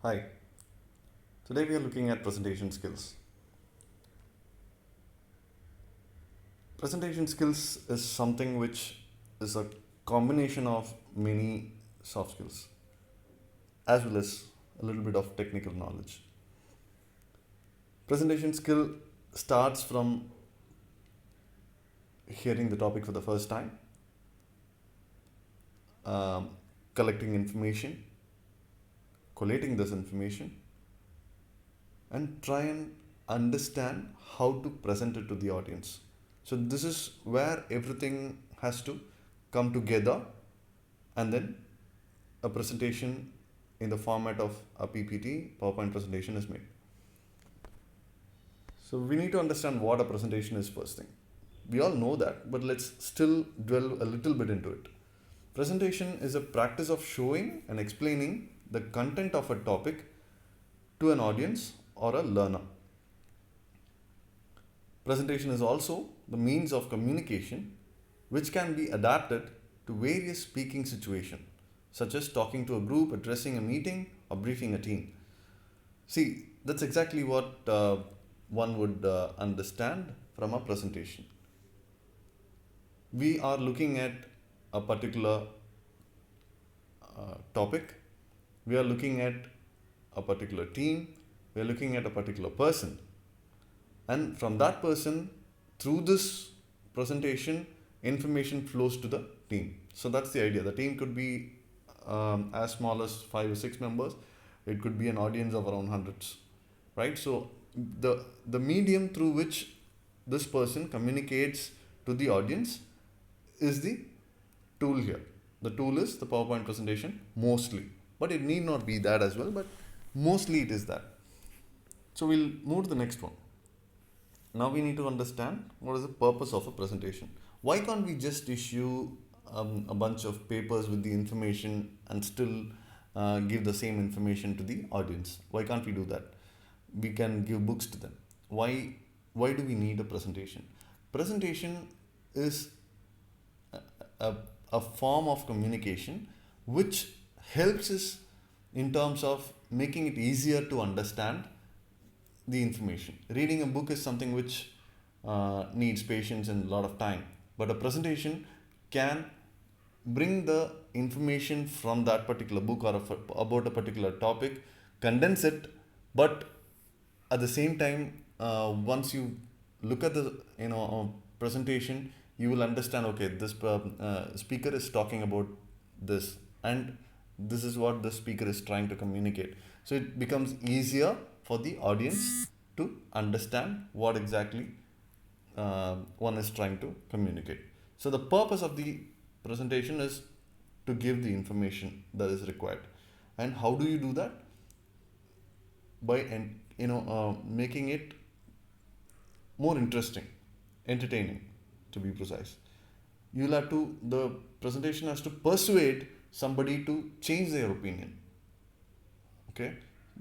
Hi, today we are looking at presentation skills. Presentation skills is something which is a combination of many soft skills as well as a little bit of technical knowledge. Presentation skill starts from hearing the topic for the first time, um, collecting information, collating this information, and try and understand how to present it to the audience. So, this is where everything has to come together and then a presentation in the format of a PPT, PowerPoint presentation is made. So, we need to understand what a presentation is first thing. We all know that, but let's still dwell a little bit into it. Presentation is a practice of showing and explaining the content of a topic to an audience or a learner. Presentation is also the means of communication which can be adapted to various speaking situations, such as talking to a group, addressing a meeting, or briefing a team. See, that's exactly what one would understand from a presentation. We are looking at a particular topic, we are looking at a particular team, we are looking at a particular person, and from that person, through this presentation, information flows to the team. So that's the idea. The team could be as small as 5 or 6 members. It could be an audience of around hundreds, right? So the medium through which this person communicates to the audience is the tool here. The tool is the PowerPoint presentation mostly, but it need not be that as well. But mostly it is that. So we'll move to the next one. Now we need to understand what is the purpose of a presentation. Why can't we just issue a bunch of papers with the information and still give the same information to the audience? Why can't we do that? We can give books to them. Why do we need a presentation? Presentation is a, a form of communication which helps us in terms of making it easier to understand the information. Reading a book is something which needs patience and a lot of time, but a presentation can bring the information from that particular book or about a particular topic, condense it, but at the same time, once you look at the presentation, you will understand. Okay, this speaker is talking about this, and this is what the speaker is trying to communicate. So it becomes easier for the audience to understand what exactly one is trying to communicate. So the purpose of the presentation is to give the information that is required. And how do you do that? By making it more interesting, entertaining, to be precise. You'll have to the presentation has to persuade somebody to change their opinion. Okay,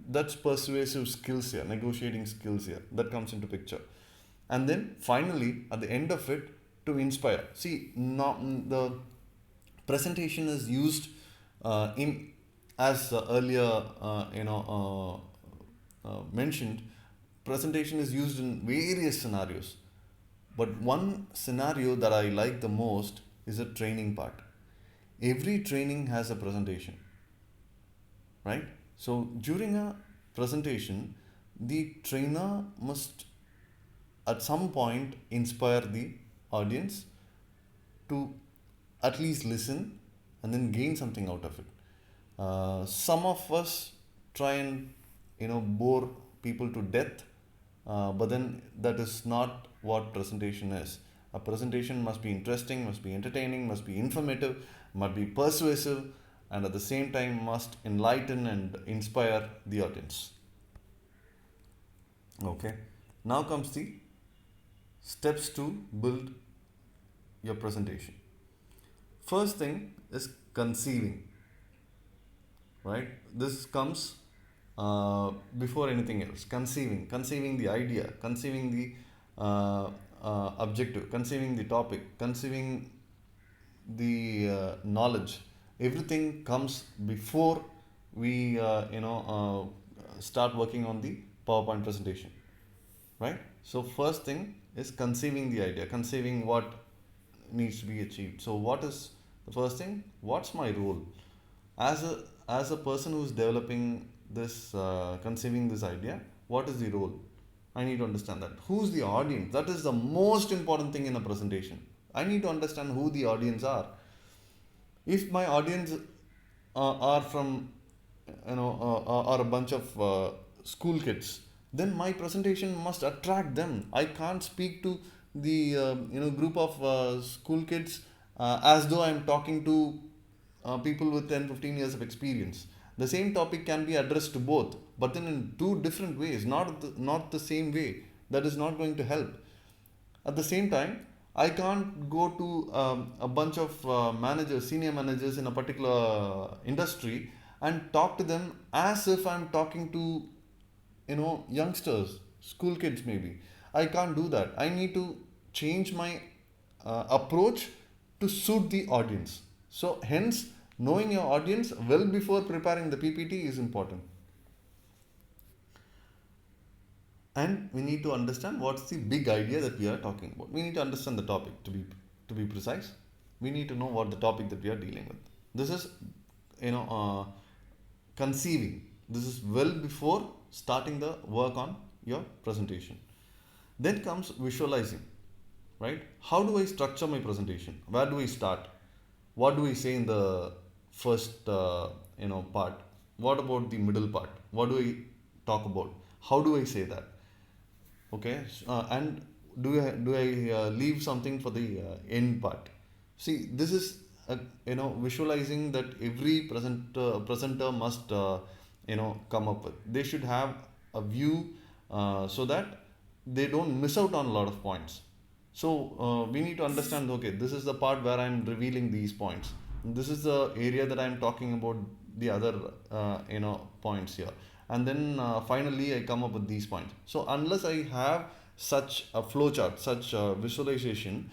that's persuasive skills here, negotiating skills here, that comes into picture. And then finally at the end of it, to inspire. See, not the presentation is used in as earlier mentioned, presentation is used in various scenarios, but one scenario that I like the most is a training part. Every training has a presentation, right? So during a presentation, the trainer must at some point inspire the audience to at least listen and then gain something out of it. Some of us try and bore people to death, but then that is not what presentation is. A presentation must be interesting, must be entertaining, must be informative, must be persuasive, and at the same time must enlighten and inspire the audience. Okay, now comes the steps to build your presentation. First thing is conceiving, right? This comes before anything else. Conceiving the idea, conceiving the objective, conceiving the topic, conceiving the knowledge. Everything comes before we start working on the PowerPoint presentation, right? So first thing is conceiving the idea, conceiving what needs to be achieved. So what is the first thing? What's my role as a person who's developing this, conceiving this idea? What is the role? I need to understand that. Who's the audience? That is the most important thing in a presentation. I need to understand who the audience are. If my audience are from, are a bunch of school kids, then my presentation must attract them. I can't speak to the group of school kids as though I'm talking to people with 10-15 years of experience. The same topic can be addressed to both, but then in two different ways, not the same way. That is not going to help. At the same time, I can't go to a bunch of managers, senior managers in a particular industry and talk to them as if I'm talking to, youngsters, school kids maybe. I can't do that. I need to change my approach to suit the audience. So, hence, knowing your audience well before preparing the PPT is important. And we need to understand what's the big idea that we are talking about. We need to understand the topic to be precise. We need to know what the topic that we are dealing with. This is, you know uh, conceiving. This is well before starting the work on your presentation. Then comes visualizing, right? How do I structure my presentation? Where do I start? What do I say in the first part? What about the middle part? What do I talk about? How do I say that? Okay, and do I leave something for the end part? See, this is visualizing that every presenter must come up with. They should have a view, so that they don't miss out on a lot of points. So we need to understand, okay, this is the part where I'm revealing these points, this is the area that I'm talking about the other points here, and then finally I come up with these points. So unless I have such a flowchart, such a visualization,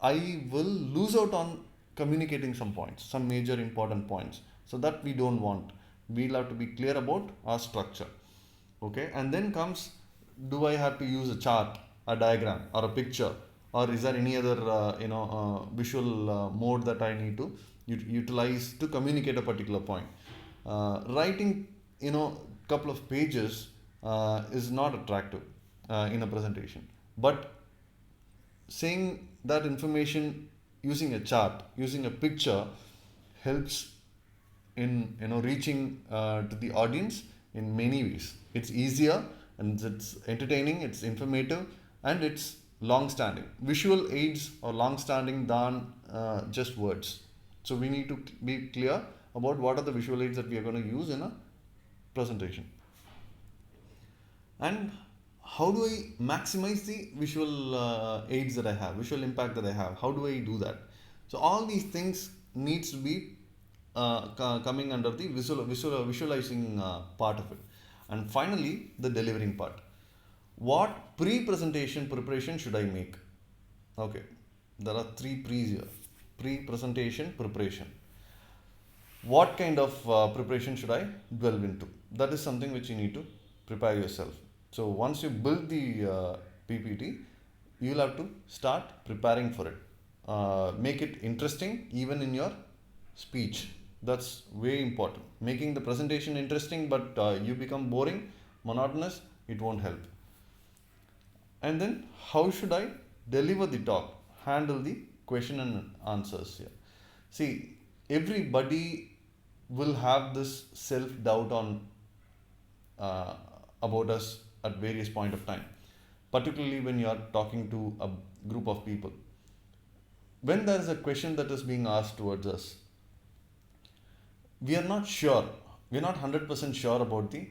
I will lose out on communicating some points, some major important points. So that we don't want. We'll have to be clear about our structure. Okay, and then comes, do I have to use a chart, a diagram, or a picture, or is there any other visual mode that I need to utilize to communicate a particular point? Writing, couple of pages is not attractive in a presentation, but saying that information using a chart, using a picture, helps in reaching to the audience in many ways. It's easier, and it's entertaining, it's informative, and it's long standing. Visual aids are long standing than just words. So we need to be clear about what are the visual aids that we are going to use in a presentation. And how do I maximize the visual aids that I have, visual impact that I have? How do I do that? So all these things needs to be coming under the visualizing part of it. And finally, the delivering part. What pre-presentation preparation should I make? Okay, there are 3 pre's here. Pre-presentation preparation. What kind of preparation should I delve into? That is something which you need to prepare yourself. So once you build the PPT, you'll have to start preparing for it. Make it interesting even in your speech. That's very important. Making the presentation interesting, but you become boring, monotonous, it won't help. And then, how should I deliver the talk? Handle the question and answers here. See, everybody will have this self doubt on about us at various point of time, particularly when you are talking to a group of people. When there is a question that is being asked towards us, we are not sure, we are not 100% sure about the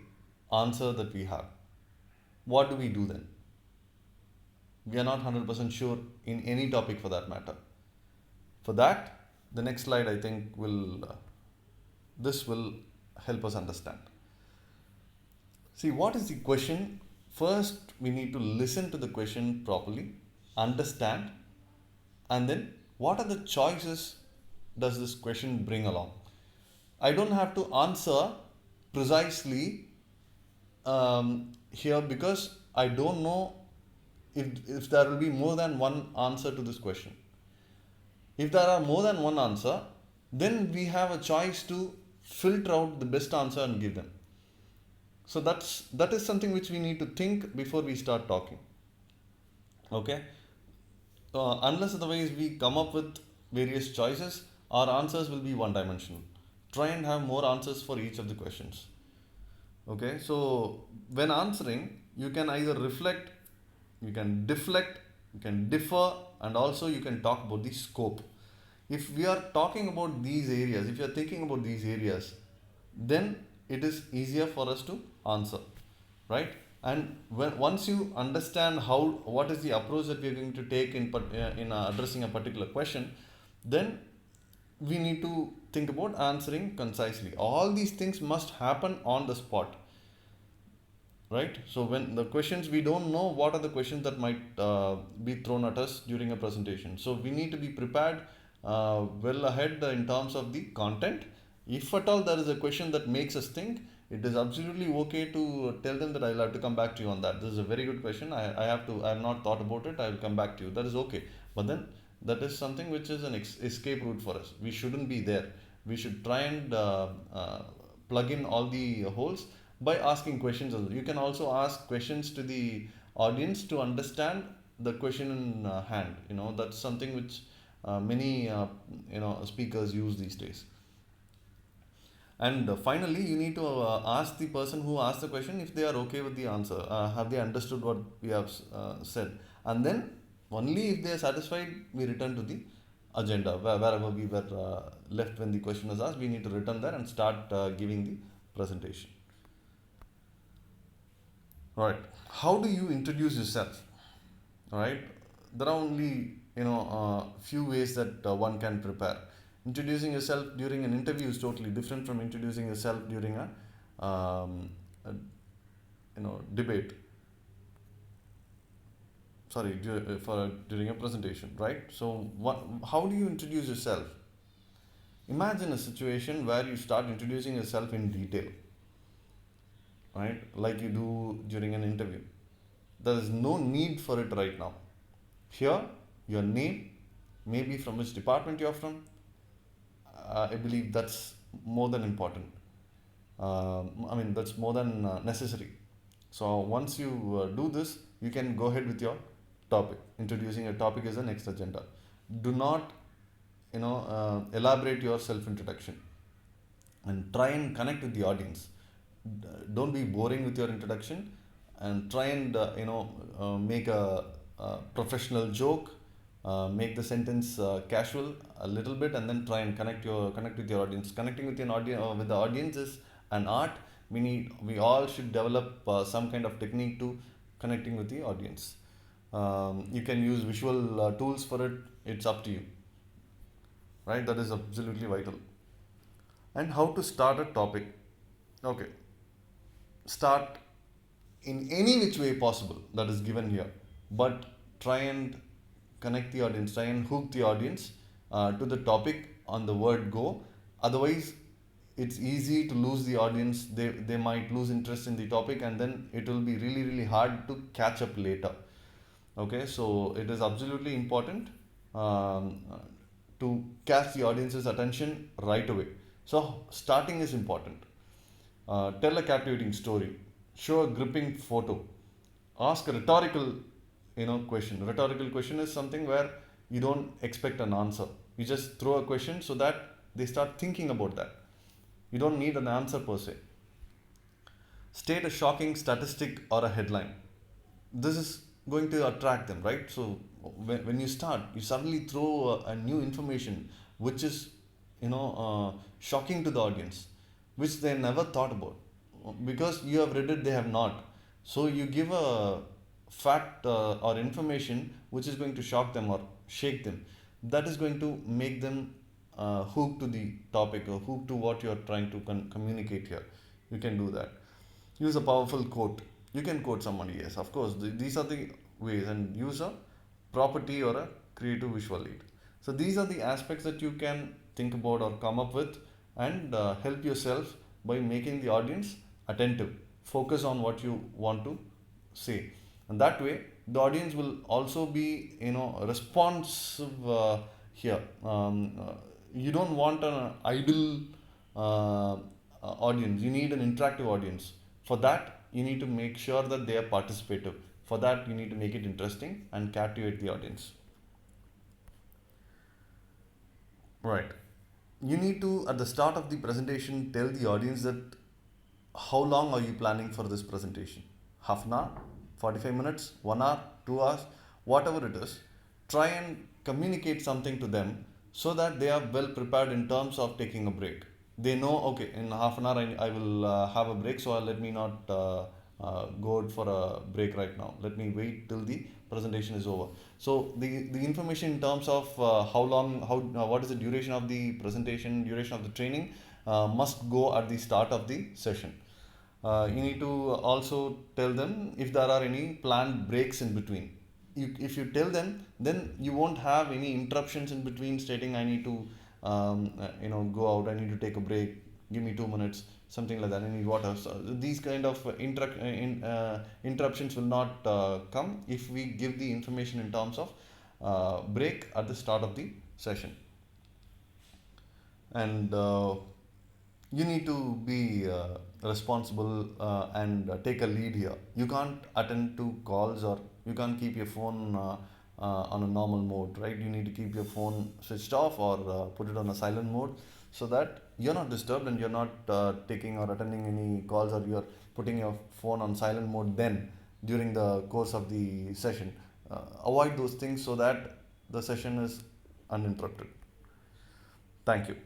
answer that we have. What do we do then? We are not 100% sure in any topic for that matter. For that, the next slide I think this will help us understand. See, what is the question? First, we need to listen to the question properly, understand, and then what are the choices does this question bring along? I don't have to answer precisely here because I don't know if there will be more than one answer to this question. If there are more than one answer, then we have a choice to filter out the best answer and give them. So that is something which we need to think before we start talking. Okay. Unless otherwise we come up with various choices, our answers will be one dimensional. Try and have more answers for each of the questions. Okay, so when answering, you can either reflect, you can deflect, you can differ, and also you can talk about the scope. If we are talking about these areas, if you are thinking about these areas, then it is easier for us to answer, right? And once you understand what is the approach that we are going to take in addressing a particular question, then we need to think about answering concisely. All these things must happen on the spot, right? So when the questions, we don't know what are the questions that might be thrown at us during a presentation, so we need to be prepared well ahead in terms of the content. If at all there is a question that makes us think, it is absolutely okay to tell them that I'll have to come back to you on that. This is a very good question. I have not thought about it. I will come back to you. That is okay. But then that is something which is an escape route for us. We shouldn't be there. We should try and plug in all the holes by asking questions. You can also ask questions to the audience to understand the question in hand. That's something which many speakers use these days. And finally, you need to ask the person who asked the question if they are okay with the answer. Have they understood what we have said? And then only if they are satisfied, we return to the agenda. Wherever we were left when the question was asked, we need to return there and start giving the presentation. All right. How do you introduce yourself? All right. There are only few ways that one can prepare. Introducing yourself during an interview is totally different from introducing yourself during a debate. Sorry, during a presentation, right? So, how do you introduce yourself? Imagine a situation where you start introducing yourself in detail, right? Like you do during an interview. There is no need for it right now. Here, your name, maybe from which department you're from. I believe that's more than important. That's more than necessary. So once you do this, you can go ahead with your topic. Introducing a topic is the next agenda. Do not, elaborate your self-introduction, and try and connect with the audience. Don't be boring with your introduction, and try and make a professional joke. Make the sentence casual a little bit, and then try and connect with your audience. Connecting with with the audience is an art. We all should develop some kind of technique to connecting with the audience. You can use visual tools for it. It's up to you, right? That is absolutely vital. And how to start a topic? Okay, start in any which way possible that is given here, but try and connect the audience, try and hook the audience to the topic on the word go. Otherwise, it's easy to lose the audience. They might lose interest in the topic, and then it will be really, really hard to catch up later. Okay, so it is absolutely important to catch the audience's attention right away. So, starting is important. Tell a captivating story, show a gripping photo, ask a rhetorical question. Rhetorical question is something where you don't expect an answer. You just throw a question so that they start thinking about that. You don't need an answer per se. State a shocking statistic or a headline. This is going to attract them, right? So when you start, you suddenly throw a new information which is shocking to the audience, which they never thought about, because you have read it, they have not. So you give a fact or information which is going to shock them or shake them. That is going to make them hooked to the topic or hooked to what you are trying to communicate here. You can do that. Use a powerful quote. You can quote somebody, yes, of course. These are the ways. And use a property or a creative visual aid. So these are the aspects that you can think about or come up with, and help yourself by making the audience attentive, focus on what you want to say, and that way the audience will also be responsive here. You don't want an idle audience. You need an interactive audience. For that, you need to make sure that they are participative. For that, you need to make it interesting and captivate the audience. Right. You need to, at the start of the presentation, tell the audience that how long are you planning for this presentation? Half an hour, 45 minutes, 1 hour, 2 hours, whatever it is. Try and communicate something to them so that they are well prepared in terms of taking a break. They know, okay, in half an hour I will have a break, so let me not go out for a break right now. Let me wait till the presentation is over. So the information in terms of how long, what is the duration of the presentation, duration of the training, must go at the start of the session. You need to also tell them if there are any planned breaks in between. If you tell them, then you won't have any interruptions in between stating I need to go out, I need to take a break, give me 2 minutes, something like that, I need water. So these kind of interruptions will not come if we give the information in terms of break at the start of the session. And you need to be responsible and take a lead here. You can't attend to calls, or you can't keep your phone on a normal mode, right? You need to keep your phone switched off, or put it on a silent mode, so that you're not disturbed and you're not taking or attending any calls, or you're putting your phone on silent mode then during the course of the session. Avoid those things so that the session is uninterrupted. Thank you.